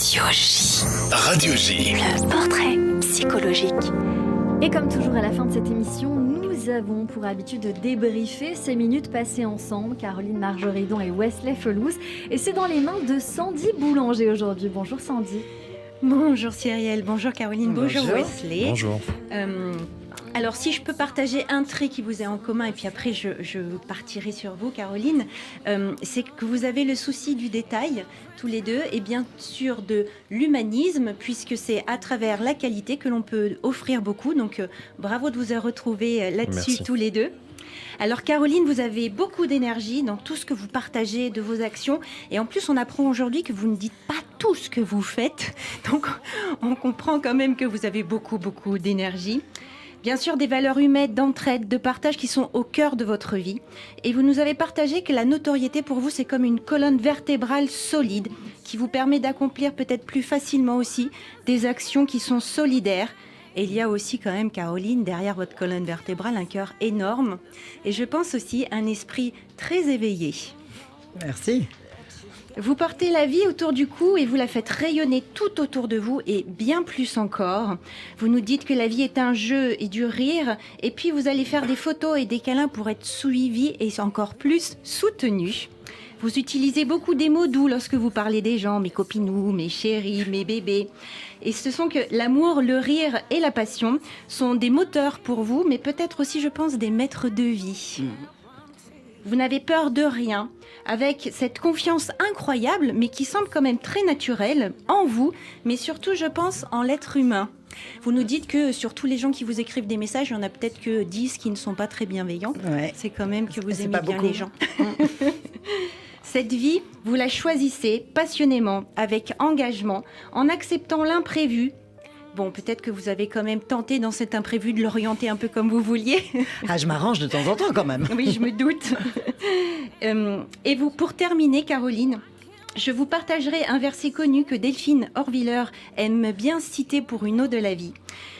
Radio J. Le portrait psychologique. Et comme toujours à la fin de cette émission, nous avons pour habitude de débriefer ces minutes passées ensemble, Caroline Marjoridon et Wesley Felous. Et c'est dans les mains de Sandy Boulanger aujourd'hui. Bonjour Sandy. Bonjour Cyrielle, bonjour Caroline, bonjour Wesley. Bonjour. Alors si je peux partager un trait qui vous est en commun et puis après je partirai sur vous Caroline, c'est que vous avez le souci du détail tous les deux et bien sûr de l'humanisme puisque c'est à travers la qualité que l'on peut offrir beaucoup. Donc bravo de vous retrouver là-dessus. Merci. Tous les deux. Alors Caroline, vous avez beaucoup d'énergie dans tout ce que vous partagez de vos actions et en plus on apprend aujourd'hui que vous ne dites pas tout ce que vous faites. Donc on comprend quand même que vous avez beaucoup d'énergie. Bien sûr, des valeurs humaines, d'entraide, de partage qui sont au cœur de votre vie. Et vous nous avez partagé que la notoriété pour vous, c'est comme une colonne vertébrale solide qui vous permet d'accomplir peut-être plus facilement aussi des actions qui sont solidaires. Et il y a aussi quand même, Caroline, derrière votre colonne vertébrale, un cœur énorme. Et je pense aussi un esprit très éveillé. Merci. Vous portez la vie autour du cou et vous la faites rayonner tout autour de vous et bien plus encore. Vous nous dites que la vie est un jeu et du rire et puis vous allez faire des photos et des câlins pour être suivis et encore plus soutenus. Vous utilisez beaucoup des mots doux lorsque vous parlez des gens, mes copinous, mes chéris, mes bébés. Et ce sont que l'amour, le rire et la passion sont des moteurs pour vous, mais peut-être aussi, je pense, des maîtres de vie. Vous n'avez peur de rien, avec cette confiance incroyable, mais qui semble quand même très naturelle en vous, mais surtout, je pense, en l'être humain. Vous nous dites que sur tous les gens qui vous écrivent des messages, il y en a peut-être que 10 qui ne sont pas très bienveillants. Ouais. C'est quand même que vous C'est aimez pas bien beaucoup. les gens. Cette vie, vous la choisissez passionnément, avec engagement, en acceptant l'imprévu. Bon, peut-être que vous avez quand même tenté dans cet imprévu de l'orienter un peu comme vous vouliez. Ah, je m'arrange de temps en temps quand même. Oui, je me doute. Et vous, pour terminer, Caroline, je vous partagerai un verset connu que Delphine Horviller aime bien citer pour une ode de la vie.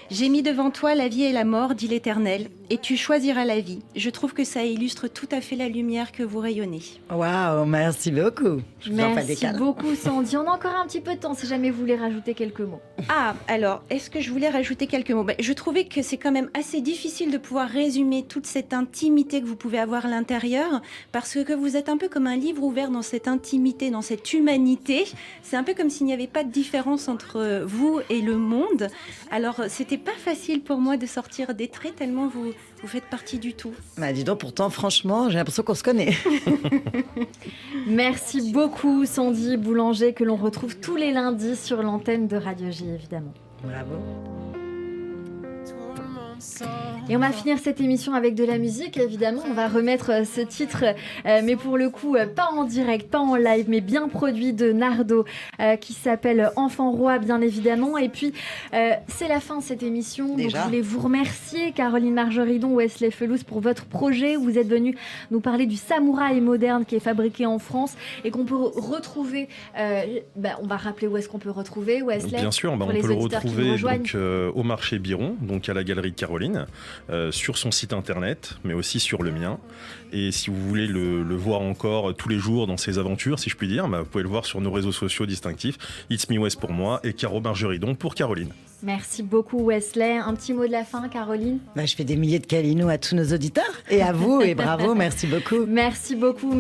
J'ai mis devant toi la vie et la mort, dit l'Éternel, et tu choisiras la vie. Je trouve que ça illustre tout à fait la lumière que vous rayonnez. Waouh, merci beaucoup. Je vous en fais des Merci câlins. beaucoup Sandy. On a encore un petit peu de temps si jamais vous voulez rajouter quelques mots. Ah, alors, est-ce que je voulais rajouter quelques mots ? Je trouvais que c'est quand même assez difficile de pouvoir résumer toute cette intimité que vous pouvez avoir à l'intérieur, parce que vous êtes un peu comme un livre ouvert dans cette intimité, dans cette humanité. C'est un peu comme s'il n'y avait pas de différence entre vous et le monde. Alors, c'était pas facile pour moi de sortir des traits tellement vous faites partie du tout. Bah, dis donc, pourtant, franchement, j'ai l'impression qu'on se connaît. Merci beaucoup Sandy Boulanger que l'on retrouve tous les lundis sur l'antenne de Radio J évidemment. Bravo. Et on va finir cette émission avec de la musique, évidemment. On va remettre ce titre, mais pour le coup, pas en direct, pas en live, mais bien produit de Nardo, qui s'appelle Enfant Roi, bien évidemment. Et puis, c'est la fin de cette émission. Déjà. Donc, je voulais vous remercier, Caroline Marjoridon, Wesley Felous, pour votre projet. Vous êtes venus nous parler du samouraï moderne qui est fabriqué en France et qu'on peut retrouver. On va rappeler où est-ce qu'on peut retrouver, Wesley. Bien sûr, pour on les peut le auditeurs qui nous retrouver rejoignent. donc, au marché Biron, donc à la galerie Caroline, sur son site internet, mais aussi sur le mien. Et si vous voulez le voir encore tous les jours dans ses aventures, si je puis dire, vous pouvez le voir sur nos réseaux sociaux distinctifs. It's Me West pour moi et Caro Marjoridon pour Caroline. Merci beaucoup, Wesley. Un petit mot de la fin, Caroline. Bah, je fais des milliers de câlinous à tous nos auditeurs et à vous, et bravo, merci beaucoup. Merci beaucoup.